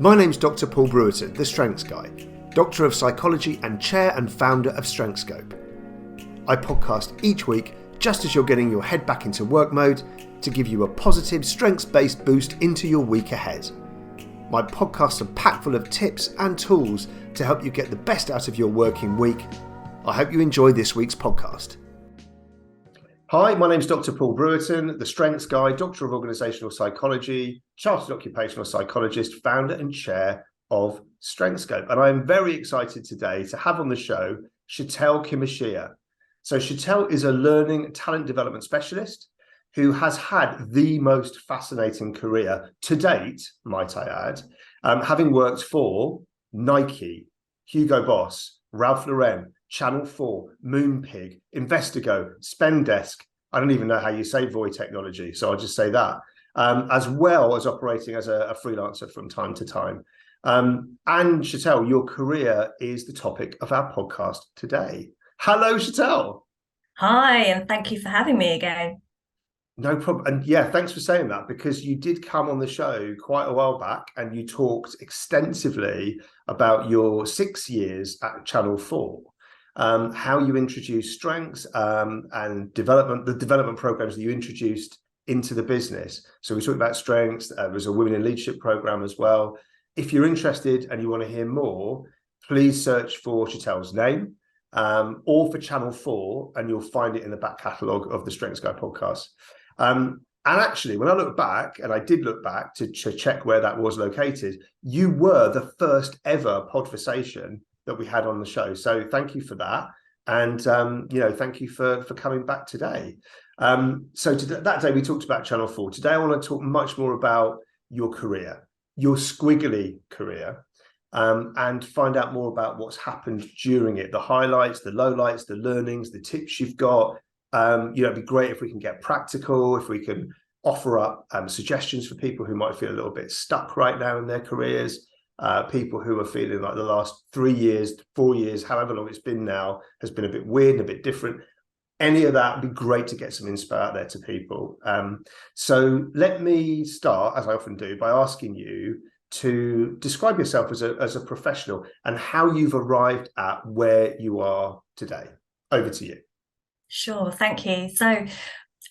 My name's Dr. Paul Brewerton, the Strengths Guy, Doctor of Psychology and Chair and Founder of StrengthScope. I podcast each week just as you're getting your head back into work mode to give you a positive, strengths-based boost into your week ahead. My podcasts are packed full of tips and tools to help you get the best out of your working week. I hope you enjoy this week's podcast. Hi, my name's Dr. Paul Brewerton, the Strengths Guy, Doctor of Organisational Psychology, Chartered Occupational Psychologist, Founder and Chair of StrengthScope. And I'm very excited today to have on the show Shetel Khimashia. So Shetel is a learning talent development specialist who has had the most fascinating career to date, might I add, having worked for Nike, Hugo Boss, Ralph Lauren, Channel 4, Moonpig, Investigo, Spendesk. I don't even know how you say Voy Technology, so I'll just say that, as well as operating as a freelancer from time to time. And Shetel, your career is the topic of our podcast today. Hello, Shetel. Hi, and thank you for having me again. No problem. And yeah, thanks for saying that, because you did come on the show quite a while back and you talked extensively about your 6 years at Channel 4. How you introduced strengths and development, the development programs that you introduced into the business. So we talked about strengths. There was a women in leadership program as well. If you're interested and you want to hear more, please search for Shetel's name or for Channel 4, and you'll find it in the back catalogue of the Strengths Guy podcast. And actually, when I look back, and I did look back to check where that was located, you were the first ever podversation that we had on the show. So thank you for that. And, thank you for coming back today. That day we talked about Channel 4. Today I want to talk much more about your career, your squiggly career, and find out more about what's happened during it, the highlights, the lowlights, the learnings, the tips you've got. It'd be great if we can get practical, if we can offer up suggestions for people who might feel a little bit stuck right now in their careers. People who are feeling like the last 3 years, 4 years, however long it's been now, has been a bit weird and a bit different. Any of that would be great to get some inspo out there to people. So let me start, as I often do, by asking you to describe yourself as a professional and how you've arrived at where you are today. Over to you. Sure, thank you. So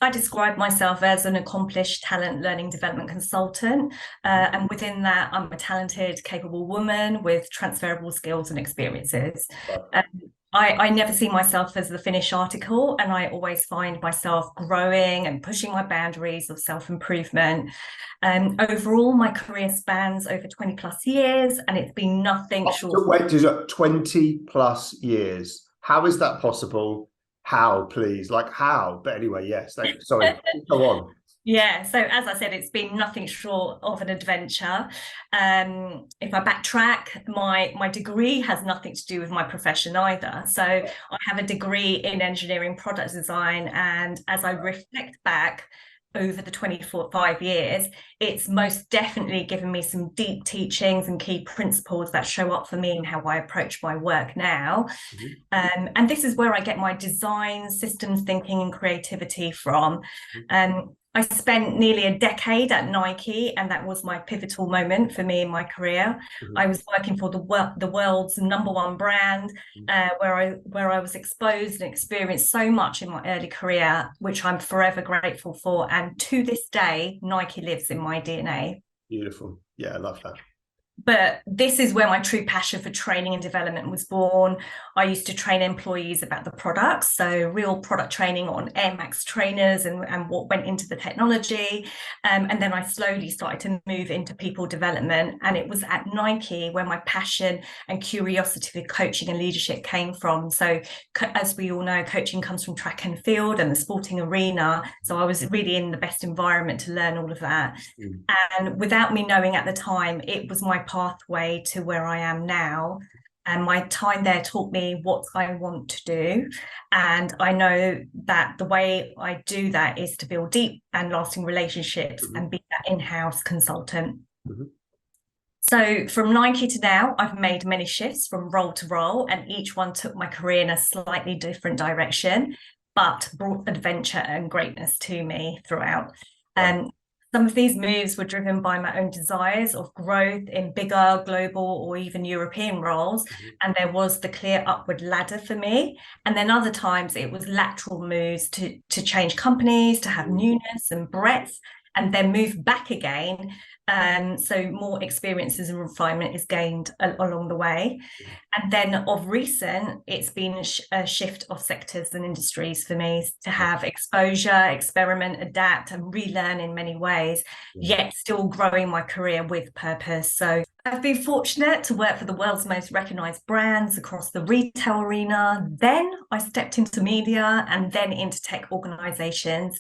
I describe myself as an accomplished talent learning development consultant. And within that, I'm a talented, capable woman with transferable skills and experiences. I never see myself as the finished article, and I always find myself growing and pushing my boundaries of self-improvement. Overall, my career spans over 20 plus years, and it's been nothing short. Wait, 20 plus years. How is that possible? How, please? Like how? But anyway, yes. Sorry, go on. Yeah, so as I said, it's been nothing short of an adventure. If I backtrack, my degree has nothing to do with my profession either. So I have a degree in engineering product design, and as I reflect back over the 25 years, it's most definitely given me some deep teachings and key principles that show up for me in how I approach my work now. And this is where I get my design, systems thinking and creativity from. I spent nearly a decade at Nike, and that was my pivotal moment for me in my career. I was working for the world's #1 brand, where I was exposed and experienced so much in my early career, which I'm forever grateful for. And to this day, Nike lives in my DNA. Beautiful. Yeah, I love that. But this is where my true passion for training and development was born. I used to train employees about the products, so real product training on Air Max trainers and what went into the technology. And then I slowly started to move into people development. And it was at Nike where my passion and curiosity for coaching and leadership came from. So as we all know, coaching comes from track and field and the sporting arena. So I was really in the best environment to learn all of that. And without me knowing at the time, it was my pathway to where I am now. And my time there taught me what I want to do. And I know that the way I do that is to build deep and lasting relationships and be that in-house consultant. So from Nike to now, I've made many shifts from role to role, and each one took my career in a slightly different direction, but brought adventure and greatness to me throughout. Some of these moves were driven by my own desires of growth in bigger global or even European roles, and there was the clear upward ladder for me. And then other times it was lateral moves to change companies, to have newness and breadth, and then move back again. So more experiences and refinement is gained along the way. And then of recent, it's been a shift of sectors and industries for me to have exposure, experiment, adapt, and relearn in many ways, yet still growing my career with purpose. So I've been fortunate to work for the world's most recognized brands across the retail arena. Then I stepped into media and then into tech organizations.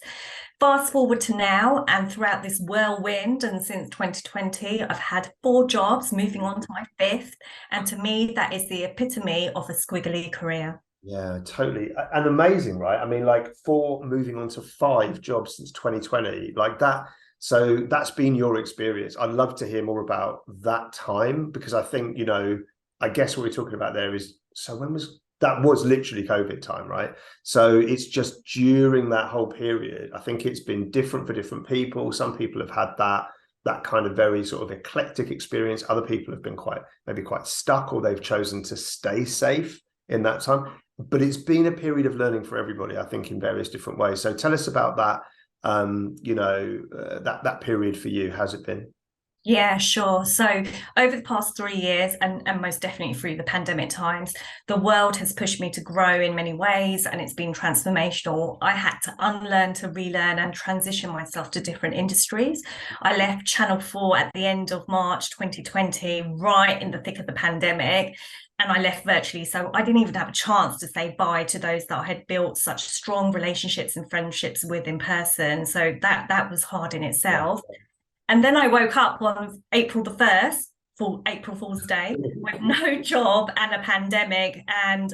Fast forward to now, and throughout this whirlwind, and since 2020, I've had 4 jobs, moving on to my 5th. And to me, that is the epitome of a squiggly career. Yeah, totally. And amazing, right? I mean, like 4 moving on to 5 jobs since 2020, like that. So that's been your experience. I'd love to hear more about that time, because I think, I guess what we're talking about there is, so that was literally COVID time, right? So it's just during that whole period, I think it's been different for different people. Some people have had that kind of very sort of eclectic experience. Other people have been maybe quite stuck, or they've chosen to stay safe in that time. But it's been a period of learning for everybody, I think, in various different ways. So tell us about that, that period for you. How's it been? Yeah, sure. So over the past 3 years, and most definitely through the pandemic times, the world has pushed me to grow in many ways, and it's been transformational. I had to unlearn, to relearn, and transition myself to different industries. I left Channel 4 at the end of March 2020, right in the thick of the pandemic, and I left virtually. So I didn't even have a chance to say bye to those that I had built such strong relationships and friendships with in person. So that was hard in itself. And then I woke up on April the 1st, for April Fool's Day, with no job and a pandemic. And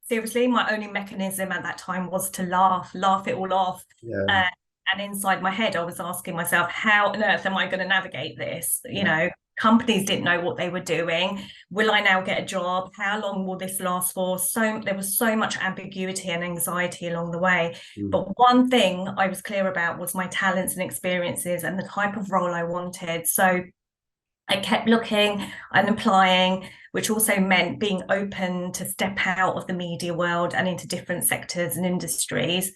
seriously, my only mechanism at that time was to laugh it all off. And inside my head, I was asking myself, how on earth am I going to navigate this? Companies didn't know what they were doing. Will I now get a job? How long will this last for? So there was so much ambiguity and anxiety along the way. But one thing I was clear about was my talents and experiences and the type of role I wanted. So I kept looking and applying, which also meant being open to step out of the media world and into different sectors and industries.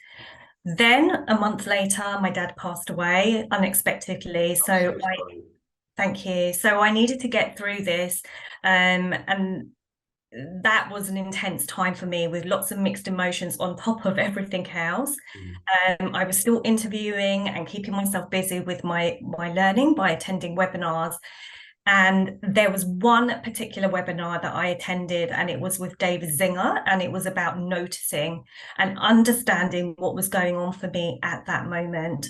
Then a month later, my dad passed away unexpectedly. Thank you. So I needed to get through this, and that was an intense time for me, with lots of mixed emotions on top of everything else. I was still interviewing and keeping myself busy with my learning by attending webinars. And there was one particular webinar that I attended, and it was with David Zinger, and it was about noticing and understanding what was going on for me at that moment.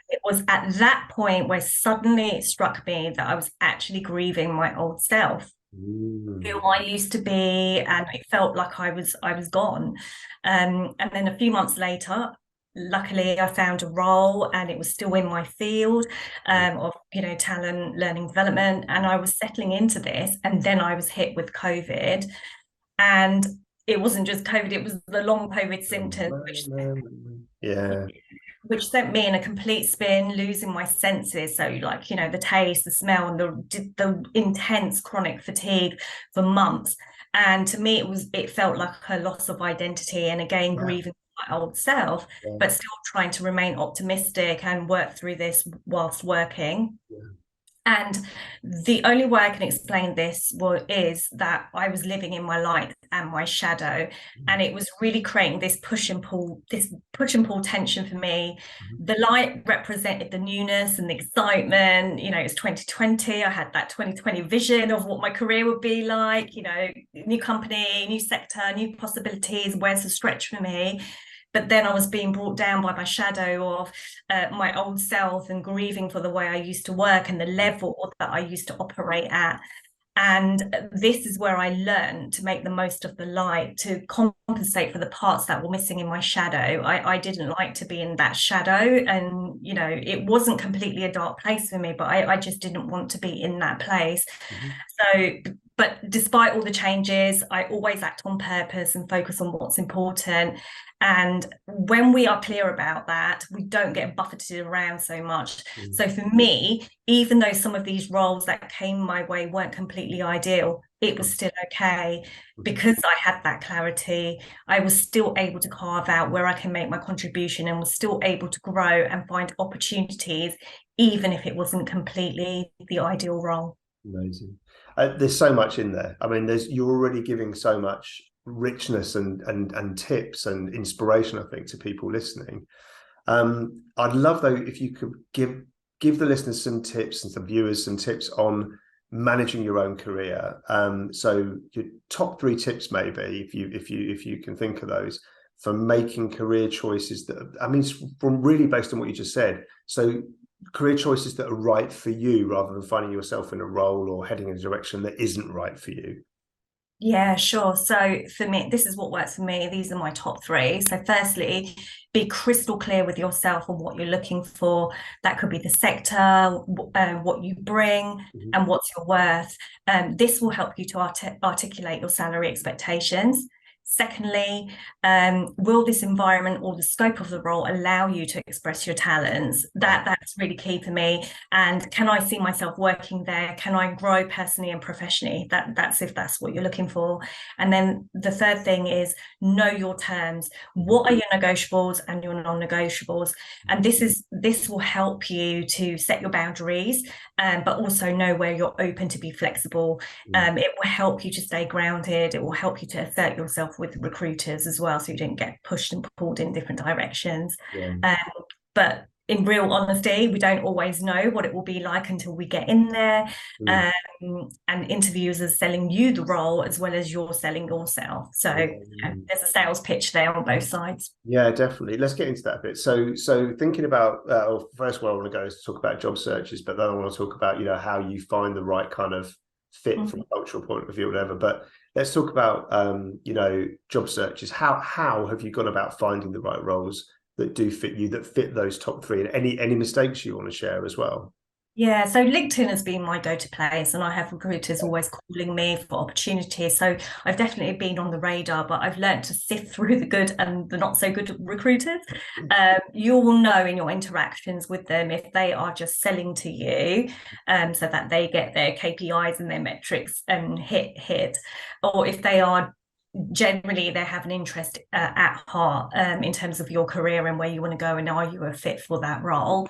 It was at that point where suddenly it struck me that I was actually grieving my old self, who I used to be, and it felt like I was gone. And then a few months later, luckily I found a role, and it was still in my field of talent, learning, development, and I was settling into this. And then I was hit with COVID, and it wasn't just COVID, it was the long COVID symptoms, which sent me in a complete spin, losing my senses. So the taste, the smell, and the intense chronic fatigue for months. And to me, it felt like a loss of identity, and again, grieving my old self, but still trying to remain optimistic and work through this whilst working. And the only way I can explain this is that I was living in my light and my shadow, and it was really creating this push and pull tension for me. The light represented the newness and the excitement. It's 2020. I had that 2020 vision of what my career would be like. New company, new sector, new possibilities. Where's the stretch for me? But then I was being brought down by my shadow of my old self, and grieving for the way I used to work and the level that I used to operate at. And this is where I learned to make the most of the light, to compensate for the parts that were missing in my shadow. I didn't like to be in that shadow, and it wasn't completely a dark place for me, but I just didn't want to be in that place. So but despite all the changes, I always act on purpose and focus on what's important. And when we are clear about that, we don't get buffeted around so much. So for me, even though some of these roles that came my way weren't completely ideal, it was still okay because I had that clarity. I was still able to carve out where I can make my contribution and was still able to grow and find opportunities, even if it wasn't completely the ideal role. Amazing. There's so much in there. I mean, you're already giving so much richness and tips and inspiration, I think, to people listening. I'd love though if you could give the listeners some tips and some viewers some tips on managing your own career. So your top 3 tips, maybe, if you can think of those, for making career choices that, I mean, from really based on what you just said. So career choices that are right for you rather than finding yourself in a role or heading in a direction that isn't right for you. Yeah, sure. So for me, this is what works for me. These are my top 3. So firstly, be crystal clear with yourself on what you're looking for. That could be the sector, what you bring, and what's your worth. This will help you to articulate your salary expectations. Secondly, will this environment or the scope of the role allow you to express your talents? That's really key for me. And can I see myself working there? Can I grow personally and professionally? That's if that's what you're looking for. And then the third thing is know your terms. What are your negotiables and your non-negotiables? And this will help you to set your boundaries, but also know where you're open to be flexible. It will help you to stay grounded. It will help you to assert yourself with recruiters as well, so you don't get pushed and pulled in different directions. But in real honesty, we don't always know what it will be like until we get in there. And interviewers are selling you the role as well as you're selling yourself. So there's a sales pitch there on both sides. Yeah, definitely. Let's get into that a bit. So thinking about, first where I want to go is to talk about job searches, but then I want to talk about, how you find the right kind of fit from a cultural point of view, or whatever. But let's talk about, job searches. How have you gone about finding the right roles that do fit you, that fit those top 3? And any mistakes you want to share as well? Yeah, so LinkedIn has been my go-to place, and I have recruiters always calling me for opportunities. So I've definitely been on the radar, but I've learned to sift through the good and the not so good recruiters. You will know in your interactions with them if they are just selling to you, so that they get their KPIs and their metrics hit, or if they are generally they have an interest at heart in terms of your career and where you want to go and are you a fit for that role.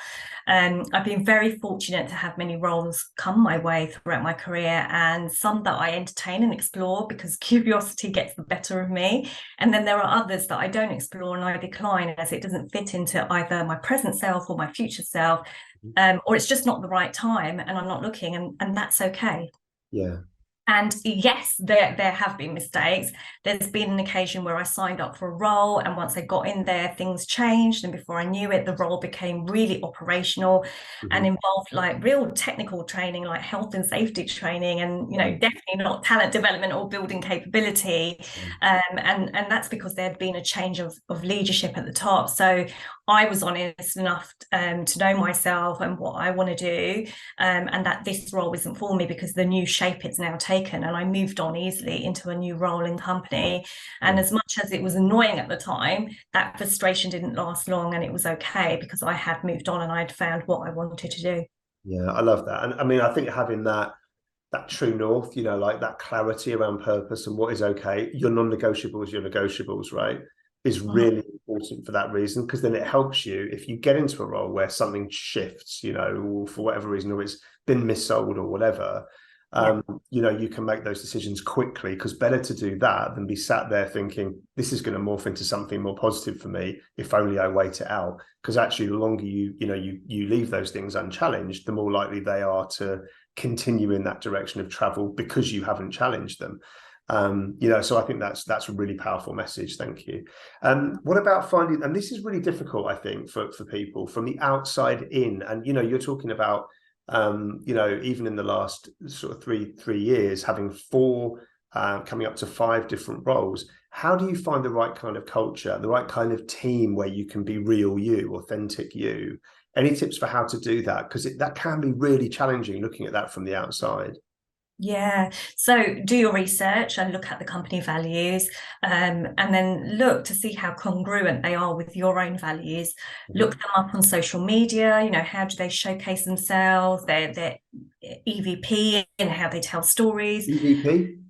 I've been very fortunate to have many roles come my way throughout my career, and some that I entertain and explore because curiosity gets the better of me, and then there are others that I don't explore and I decline as it doesn't fit into either my present self or my future self, or it's just not the right time and I'm not looking, and that's okay. Yeah. And yes, there have been mistakes. There's been an occasion where I signed up for a role, and once I got in there, things changed. And before I knew it, the role became really operational and involved like real technical training, like health and safety training, and definitely not talent development or building capability. And that's because there had been a change of leadership at the top. So I was honest enough to know myself and what I want to do, and that this role isn't for me because the new shape it's now taken, and I moved on easily into a new role in company. And as much as it was annoying at the time, that frustration didn't last long, and it was okay because I had moved on and I'd found what I wanted to do. Yeah, I love that. And I mean, I think having that true north, like that clarity around purpose and what is okay, your non-negotiables, your negotiables, right, is really important for that reason, because then it helps you if you get into a role where something shifts, or for whatever reason, or it's been missold or whatever. You can make those decisions quickly, because better to do that than be sat there thinking this is going to morph into something more positive for me if only I wait it out. Because actually, the longer you leave those things unchallenged, the more likely they are to continue in that direction of travel because you haven't challenged them. So I think that's a really powerful message. Thank you. What about finding, and this is really difficult, I think, for people from the outside in, and you're talking about even in the last sort of three years, having 4 coming up to 5 different roles. How do you find the right kind of culture, the right kind of team where you can be real you, authentic you? Any tips for how to do that? Because that can be really challenging looking at that from the outside. Yeah. So do your research and look at the company values, and then look to see how congruent they are with your own values. Look them up on social media. How do they showcase themselves, their EVP, and how they tell stories. EVP?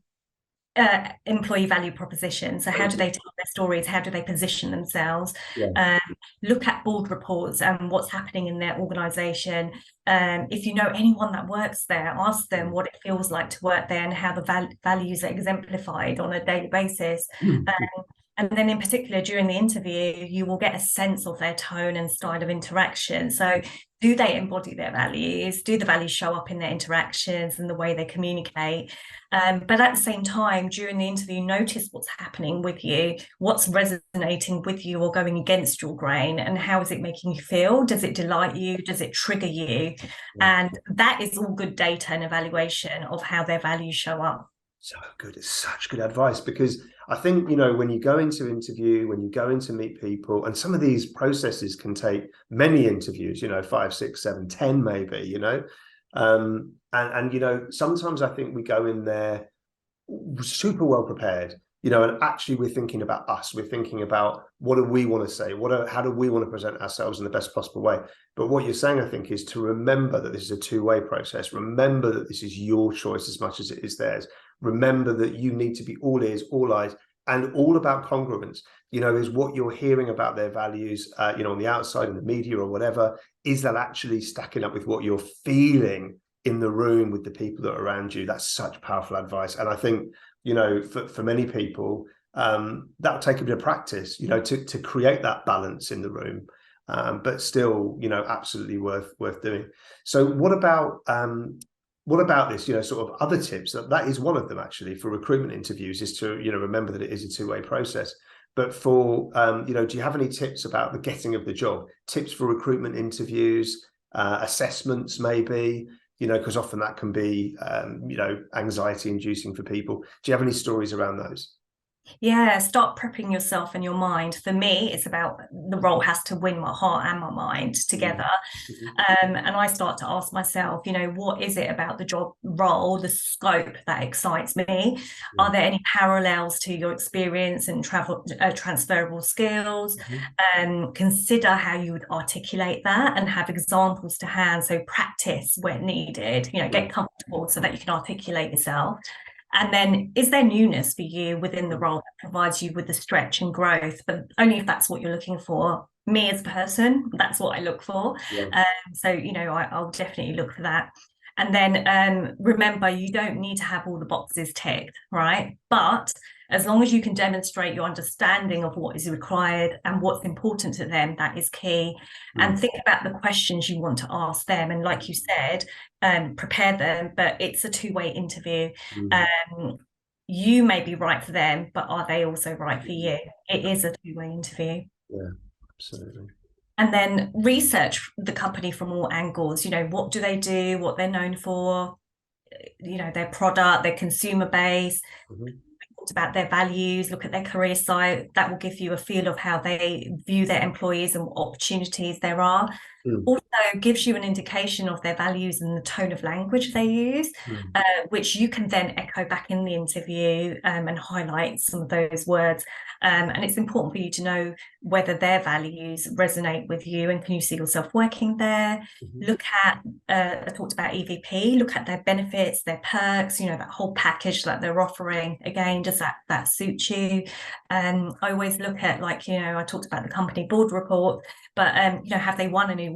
Employee value proposition. So how do they tell their stories? How do they position themselves? Yeah. Look at board reports and what's happening in their organization. If you know anyone that works there, ask them what it feels like to work there and how the values are exemplified on a daily basis. And then in particular, during the interview, you will get a sense of their tone and style of interaction. So do they embody their values? Do the values show up in their interactions and the way they communicate? But at the same time, during the interview, notice what's happening with you, what's resonating with you or going against your grain, and how is it making you feel? Does it delight you? Does it trigger you? And that is all good data and evaluation of how their values show up. So good. It's such good advice, because I think, when you go into interview, when you go in to meet people, and some of these processes can take many interviews, 5, 6, 7, 10, maybe, and sometimes I think we go in there super well prepared, and actually we're thinking about us. We're thinking about, what do we want to say? How do we want to present ourselves in the best possible way? But what you're saying, I think, is to remember that this is a two-way process. Remember that this is your choice as much as it is theirs. Remember that you need to be all ears, all eyes, and all about congruence. Is what you're hearing about their values, on the outside, in the media or whatever, is that actually stacking up with what you're feeling in the room with the people that are around you? That's such powerful advice. And I think, for many people, that'll take a bit of practice, to create that balance in the room. But still, absolutely worth doing. So what about this, sort of other tips? That is one of them, actually, for recruitment interviews, is to, remember that it is a two-way process. But for, do you have any tips about the getting of the job? Tips for recruitment interviews, assessments, maybe, because often that can be, anxiety inducing for people. Do you have any stories around those? Yeah, start prepping yourself and your mind. For me, it's about the role has to win my heart and my mind together. And I start to ask myself, what is it about the job role, the scope that excites me? Are there any parallels to your experience and transferable skills? Consider how you would articulate that and have examples to hand. So practice where needed, get comfortable so that you can articulate yourself. And then, is there newness for you within the role that provides you with the stretch and growth? But only if that's what you're looking for. Me as a person, that's what I look for. So, I'll definitely look for that. And then remember, you don't need to have all the boxes ticked, right? But as long as you can demonstrate your understanding of what is required and what's important to them, that is key. And think about the questions you want to ask them. And like you said, prepare them, but it's a two-way interview. You may be right for them, but are they also right for you? It is a two-way interview. Yeah, absolutely. And then research the company from all angles. What do they do, what they're known for, their product, their consumer base. About their values, look at their career site. That will give you a feel of how they view their employees and what opportunities there are. Also gives you an indication of their values and the tone of language they use, which you can then echo back in the interview and highlight some of those words. And it's important for you to know whether their values resonate with you and can you see yourself working there. Look at, I talked about EVP, look at their benefits, their perks, that whole package that they're offering. Again, does that suit you? I always look at, I talked about the company board report, but have they won any awards?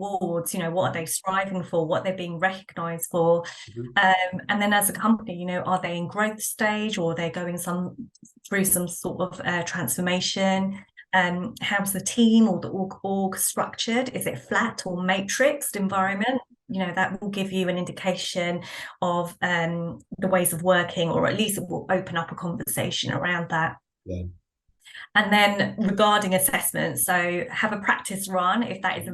What are they striving for? What they're being recognized for? And then as a company, are they in growth stage, or they're going through some sort of transformation? How's the team or the org structured? Is it flat or matrixed environment? That will give you an indication of the ways of working, or at least it will open up a conversation around that. And then regarding assessments, so have a practice run if that is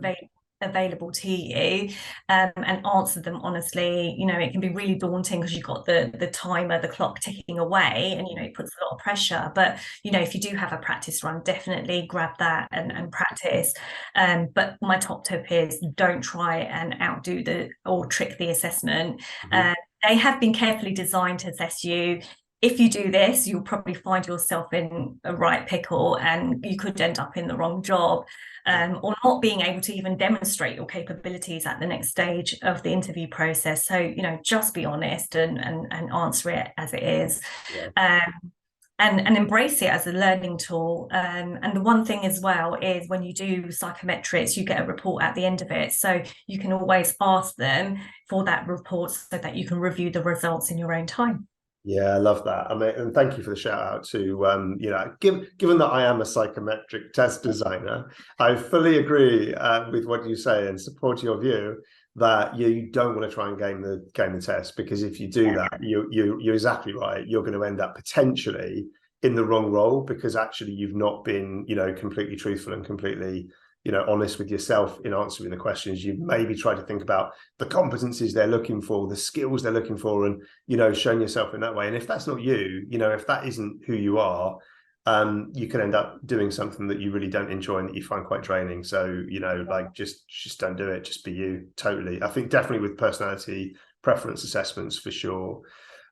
available to you, and answer them honestly. It can be really daunting because you've got the timer, the clock ticking away, and it puts a lot of pressure. But if you do have a practice run, definitely grab that and practice. But my top tip is, don't try and outdo or trick the assessment. they have been carefully designed to assess you. If you do this, you'll probably find yourself in a right pickle and you could end up in the wrong job, or not being able to even demonstrate your capabilities at the next stage of the interview process. So, just be honest and answer it as it is. Yeah. And embrace it as a learning tool. And the one thing as well is when you do psychometrics, you get a report at the end of it. So you can always ask them for that report so that you can review the results in your own time. Yeah, I love that. I mean, and thank you for the shout out to, given that I am a psychometric test designer, I fully agree with what you say and support your view that you don't want to try and game the test, because if you do that, you're exactly right. You're going to end up potentially in the wrong role because actually you've not been, completely truthful and completely, honest with yourself in answering the questions. You maybe try to think about the competencies they're looking for, the skills they're looking for, and, showing yourself in that way. And if that's not you, if that isn't who you are, you can end up doing something that you really don't enjoy and that you find quite draining. So, just don't do it. Just be you. Totally. I think definitely with personality preference assessments for sure.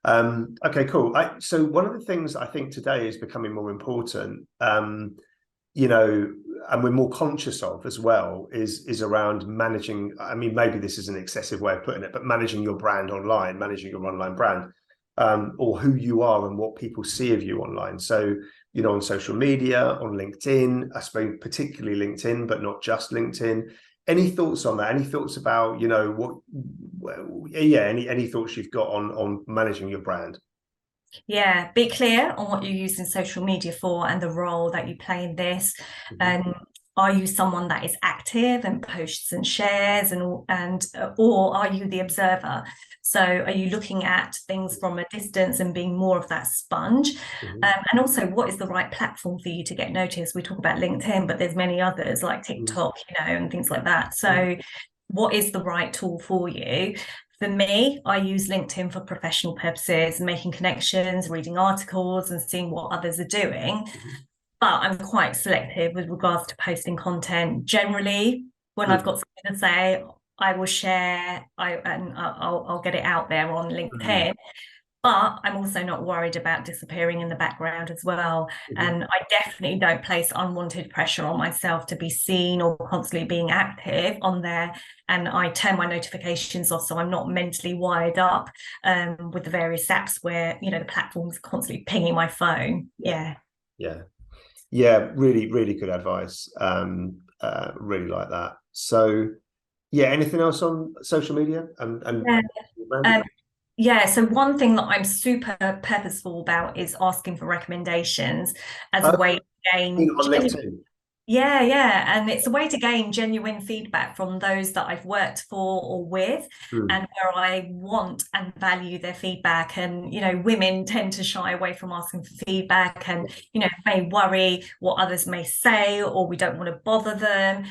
Okay, cool. So one of the things I think today is becoming more important, and we're more conscious of as well, is around managing. I mean, maybe this is an excessive way of putting it, but managing your brand online, managing your online brand, or who you are and what people see of you online. So, on social media, on LinkedIn, I suppose particularly LinkedIn, but not just LinkedIn. Any thoughts on that? Any thoughts about, any thoughts you've got on managing your brand? Yeah, be clear on what you're using social media for and the role that you play in this. Are you someone that is active and posts and shares, or are you the observer? So are you looking at things from a distance and being more of that sponge? And also, what is the right platform for you to get noticed? We talk about LinkedIn, but there's many others like TikTok, and things like that. So what is the right tool for you? For me, I use LinkedIn for professional purposes, making connections, reading articles and seeing what others are doing. But I'm quite selective with regards to posting content. Generally, when I've got something to say, I will share, I'll get it out there on LinkedIn. But I'm also not worried about disappearing in the background as well. And I definitely don't place unwanted pressure on myself to be seen or constantly being active on there. And I turn my notifications off so I'm not mentally wired up with the various apps where, the platform's constantly pinging my phone. Yeah. Really, really good advice. Really like that. So, anything else on social media so one thing that I'm super purposeful about is asking for recommendations as a way to gain on LinkedIn. And it's a way to gain genuine feedback from those that I've worked for or with, and where I want and value their feedback. And women tend to shy away from asking for feedback, and may worry what others may say, or we don't want to bother them.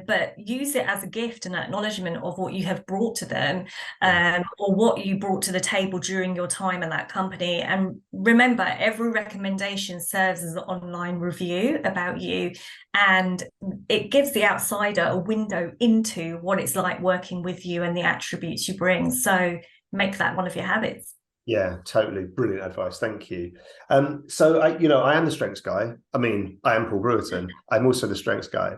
But use it as a gift and acknowledgement of what you have brought to them, or what you brought to the table during your time in that company. And remember, every recommendation serves as an online review about you. And it gives the outsider a window into what it's like working with you and the attributes you bring. So make that one of your habits. Yeah, totally. Brilliant advice. Thank you. So I am the strengths guy. I mean, I am Paul Brewerton. I'm also the strengths guy.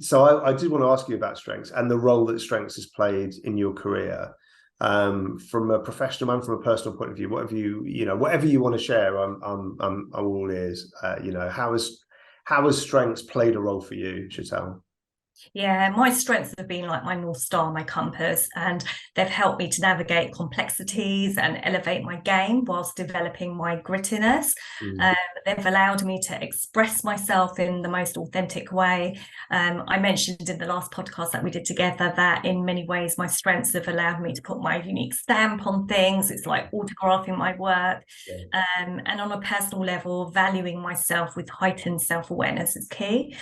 So I did want to ask you about strengths and the role that strengths has played in your career. From a professional and from a personal point of view, whatever you want to share, I'm all ears. How has strengths played a role for you, Shetel? Yeah, my strengths have been like my North Star, my compass, and they've helped me to navigate complexities and elevate my game whilst developing my grittiness. They've allowed me to express myself in the most authentic way. I mentioned in the last podcast that we did together that in many ways my strengths have allowed me to put my unique stamp on things. It's like autographing my work. And on a personal level, valuing myself with heightened self-awareness is key.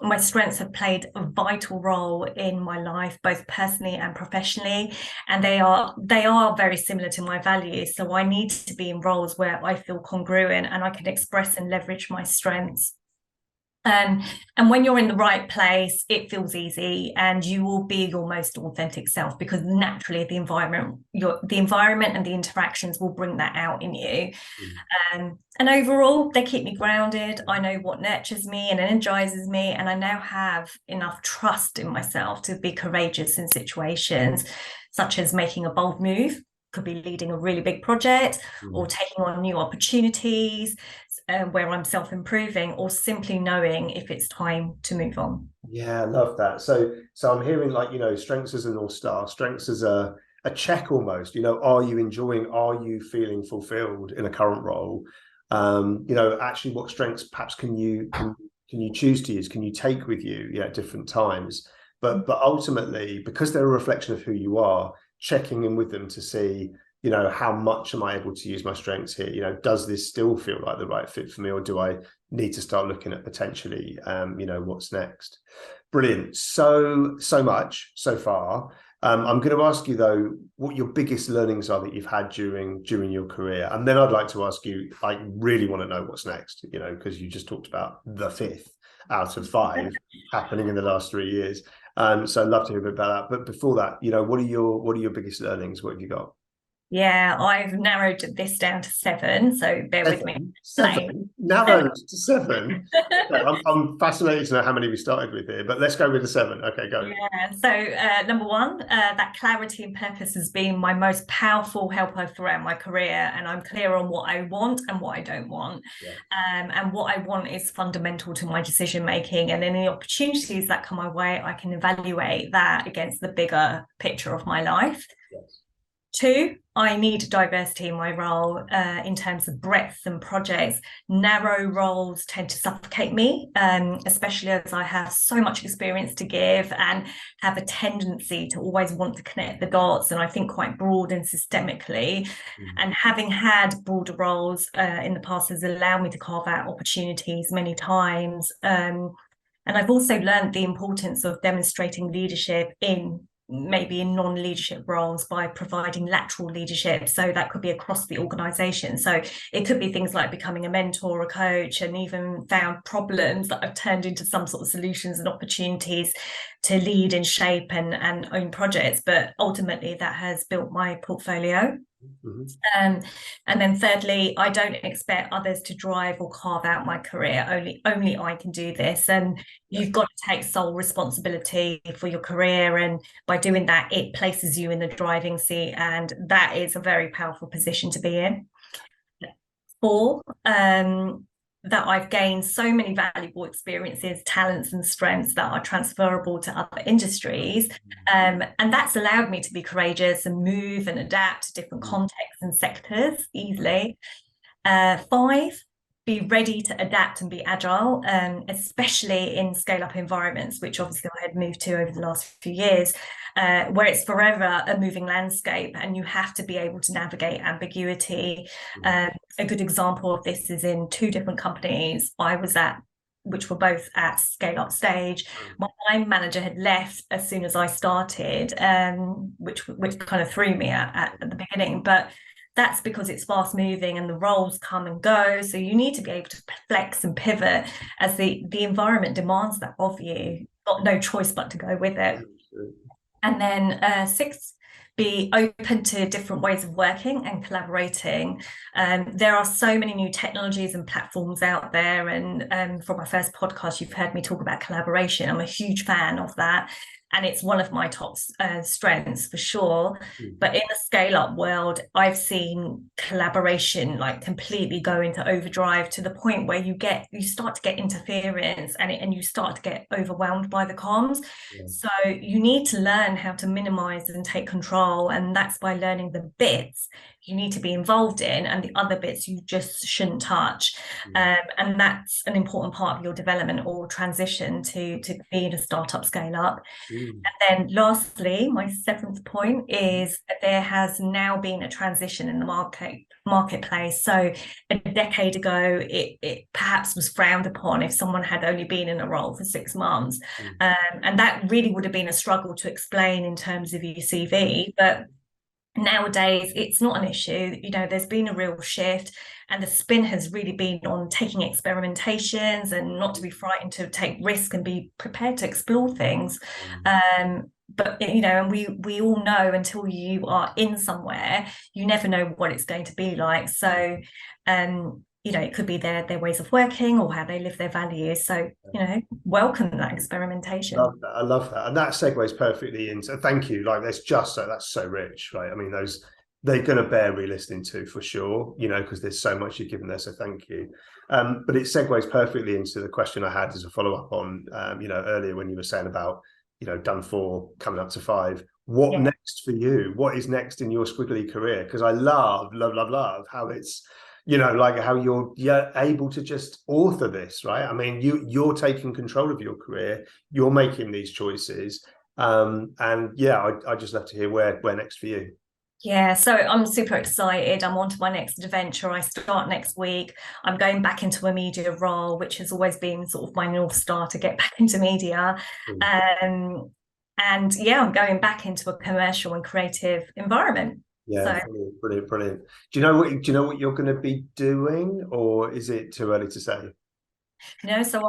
My strengths have played a vital role in my life, both personally and professionally, and they are very similar to my values. So I need to be in roles where I feel congruent and I can express and leverage my strengths. And when you're in the right place, it feels easy, and you will be your most authentic self, because naturally the environment and the interactions will bring that out in you. And overall, they keep me grounded. I know what nurtures me and energizes me, and I now have enough trust in myself to be courageous in situations such as making a bold move, could be leading a really big project, or taking on new opportunities where I'm self-improving, or simply knowing if it's time to move on. Yeah, I love that. So I'm hearing, like, strengths as a North Star, strengths as a check almost. Are you enjoying, are you feeling fulfilled in a current role? Actually, what strengths perhaps can you choose to use, can you take with you at different times? But ultimately, because they're a reflection of who you are, checking in with them to see, how much am I able to use my strengths here? Does this still feel like the right fit for me, or do I need to start looking at potentially, what's next? Brilliant. So much so far. I'm going to ask you, though, what your biggest learnings are that you've had during your career. And then I'd like to ask you, I really want to know what's next, because you just talked about the 5th out of 5 happening in the last 3 years. So I'd love to hear a bit about that. But before that, what are your biggest learnings? What have you got? Yeah, I've narrowed this down to 7, so bear with me. 7? Narrowed to 7? Okay, I'm fascinated to know how many we started with here, but let's go with the 7. Okay, go. Yeah, so number 1, that clarity and purpose has been my most powerful helper throughout my career, and I'm clear on what I want and what I don't want. Yeah. And what I want is fundamental to my decision making, and any opportunities that come my way, I can evaluate that against the bigger picture of my life. Yes. 2, I need diversity in my role in terms of breadth and projects. Narrow roles tend to suffocate me, especially as I have so much experience to give and have a tendency to always want to connect the dots, and I think quite broad and systemically. And having had broader roles in the past has allowed me to carve out opportunities many times. And I've also learned the importance of demonstrating leadership in non-leadership roles by providing lateral leadership. So that could be across the organization. So it could be things like becoming a mentor, a coach, and even found problems that I've turned into some sort of solutions and opportunities to lead and shape and own projects. But ultimately that has built my portfolio. And then thirdly, I don't expect others to drive or carve out my career. Only I can do this, and you've got to take sole responsibility for your career, and by doing that, it places you in the driving seat, and that is a very powerful position to be in. 4, that I've gained so many valuable experiences, talents and strengths that are transferable to other industries. And that's allowed me to be courageous and move and adapt to different contexts and sectors easily. 5, be ready to adapt and be agile, especially in scale-up environments, which obviously I had moved to over the last few years, where it's forever a moving landscape and you have to be able to navigate ambiguity. A good example of this is in 2 different companies I was at, which were both at scale-up stage. My line manager had left as soon as I started, which kind of threw me at the beginning, but that's because it's fast moving and the roles come and go. So you need to be able to flex and pivot as the environment demands that of you. Got no choice but to go with it. And then 6, be open to different ways of working and collaborating. There are so many new technologies and platforms out there. And from my first podcast, you've heard me talk about collaboration. I'm a huge fan of that. And it's one of my top strengths for sure. But in the scale-up world, I've seen collaboration like completely go into overdrive to the point where you start to get interference and you start to get overwhelmed by the comms. So you need to learn how to minimize and take control, and that's by learning the bits you need to be involved in and the other bits you just shouldn't touch. And that's an important part of your development or transition to being a startup scale up. And then lastly, my 7th point is that there has now been a transition in the marketplace. So a decade ago, it perhaps was frowned upon if someone had only been in a role for 6 months. And that really would have been a struggle to explain in terms of your CV. But Nowadays, it's not an issue. There's been a real shift, and the spin has really been on taking experimentations and not to be frightened to take risk and be prepared to explore things. But and we all know, until you are in somewhere, you never know what it's going to be like. So it could be their ways of working or how they live their values. So welcome that experimentation. I love that, and that segues perfectly into. Thank you. Like, that's so rich, right? I mean, they're going to bear re-listening to for sure, because there's so much you've given there. So thank you. But it segues perfectly into the question I had as a follow-up on, earlier when you were saying about, done 4, coming up to 5. What next for you? What is next in your squiggly career? Because I love how it's, like how you're able to just author this, right? I mean, you're taking control of your career, you're making these choices. I just love to hear where next for you. Yeah, so I'm super excited. I'm on to my next adventure. I start next week. I'm going back into a media role, which has always been sort of my North Star, to get back into media. And I'm going back into a commercial and creative environment. Yeah, so, brilliant. Do you know what you're going to be doing, or is it too early to say? So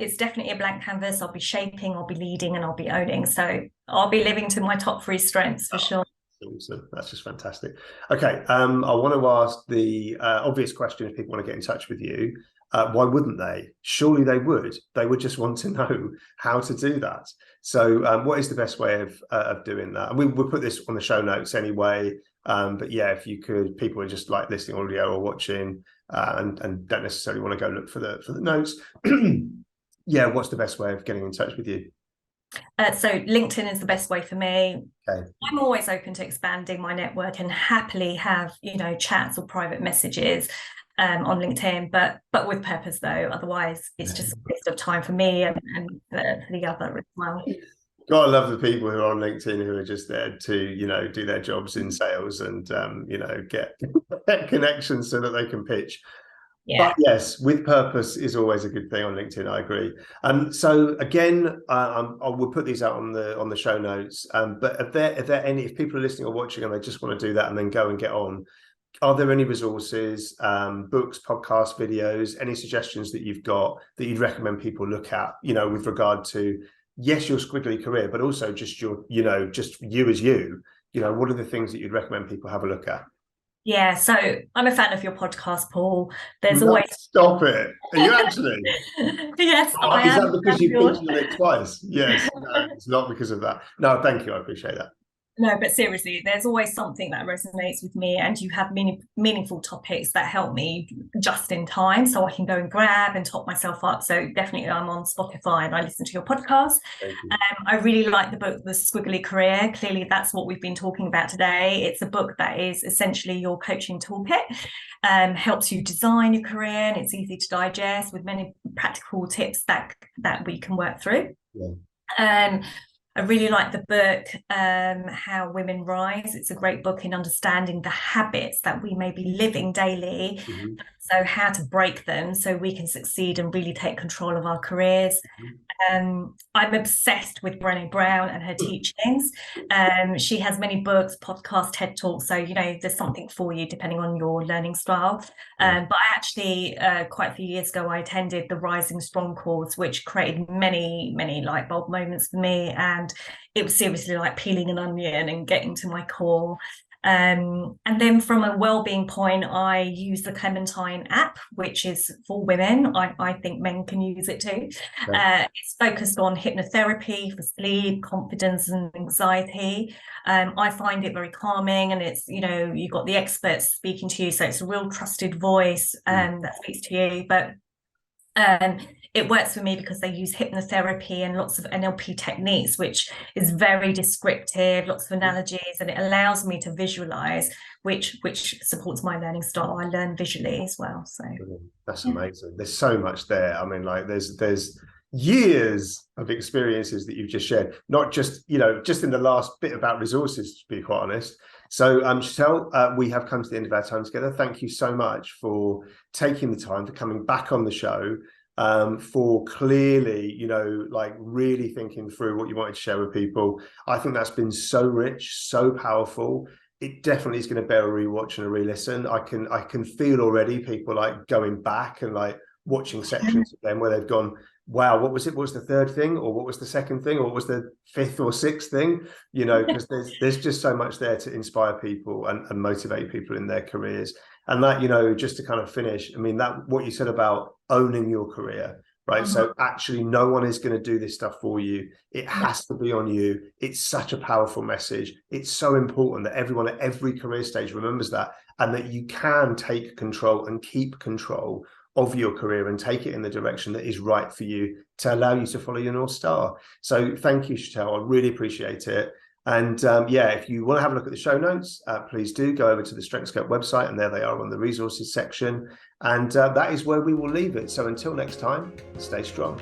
it's definitely a blank canvas. I'll be shaping, I'll be leading, and I'll be owning. So I'll be living to my top 3 strengths for sure. Awesome. That's just fantastic. Okay, I want to ask the obvious question: if people want to get in touch with you, why wouldn't they? Surely they would. They would just want to know how to do that. So what is the best way of doing that? And we'll put this on the show notes anyway. But yeah, if you could, people are just like listening audio or watching and don't necessarily want to go look for the notes. Yeah, what's the best way of getting in touch with you? So LinkedIn is the best way for me. Okay. I'm always open to expanding my network and happily have chats or private messages on LinkedIn, but with purpose though. Otherwise, it's just a waste of time for me and for the other as well. God, I love the people who are on LinkedIn who are just there to do their jobs in sales and get connections so that they can pitch. Yeah. But yes, with purpose is always a good thing on LinkedIn. I agree. So again, I will put these out on the show notes. But if if people are listening or watching and they just want to do that and then go and get on, are there any resources, books, podcasts, videos, any suggestions that you've got that you'd recommend people look at? With regard to your squiggly career, but also just just you as you. What are the things that you'd recommend people have a look at? Yeah, so I'm a fan of your podcast, Paul. There's always... Stop it. Are you actually? Yes, I is am. that because you've featured on it twice? Yes. No, it's not because of that. No, thank you. I appreciate that. No, but seriously, there's always something that resonates with me, and you have meaningful topics that help me just in time so I can go and grab and top myself up. So definitely I'm on Spotify and I listen to your podcast. I really like the book, The Squiggly Career. Clearly, that's what we've been talking about today. It's a book that is essentially your coaching toolkit, helps you design your career, and it's easy to digest with many practical tips that we can work through. Yeah. I really like the book, How Women Rise. It's a great book in understanding the habits that we may be living daily. So how to break them so we can succeed and really take control of our careers. I'm obsessed with Brené Brown and her teachings. She has many books, podcasts, TED Talks. So, there's something for you depending on your learning style. But I actually, quite a few years ago, I attended the Rising Strong course, which created many, many light bulb moments for me. And it was seriously like peeling an onion and getting to my core. And then from a well-being point, I use the Clementine app, which is for women. I think men can use it too. It's focused on hypnotherapy for sleep, confidence, and anxiety. I find it very calming, and it's, you've got the experts speaking to you, so it's a real trusted voice that speaks to you. But it works for me because they use hypnotherapy and lots of NLP techniques, which is very descriptive, lots of analogies, and it allows me to visualize, which supports my learning style. I learn visually as well. So that's amazing. There's so much there. I mean, like there's years of experiences that you've just shared, not just just in the last bit about resources, to be quite honest. So Shetel, we have come to the end of our time together. Thank you so much for taking the time, for coming back on the show, for clearly like really thinking through what you wanted to share with people. I think that's been so rich, so powerful. it definitely is going to bear a rewatch and a re-listen. I can feel already people like going back and like watching sections of them where they've gone, wow, what was it? What was the third thing? Or what was the second thing? Or what was the fifth or sixth thing? You know, because there's just so much there to inspire people and motivate people in their careers. And that, you know, just to kind of finish, I mean, that what you said about owning your career, right? So actually no one is going to do this stuff for you. It has to be on you. It's such a powerful message. It's so important that everyone at every career stage remembers that, and that you can take control and keep control of your career and take it in the direction that is right for you to allow you to follow your North Star. So thank you, Shetel. I really appreciate it. And yeah, if you want to have a look at the show notes, please do go over to the StrengthScope website, and there they are on the resources section. And that is where we will leave it. So until next time, stay strong.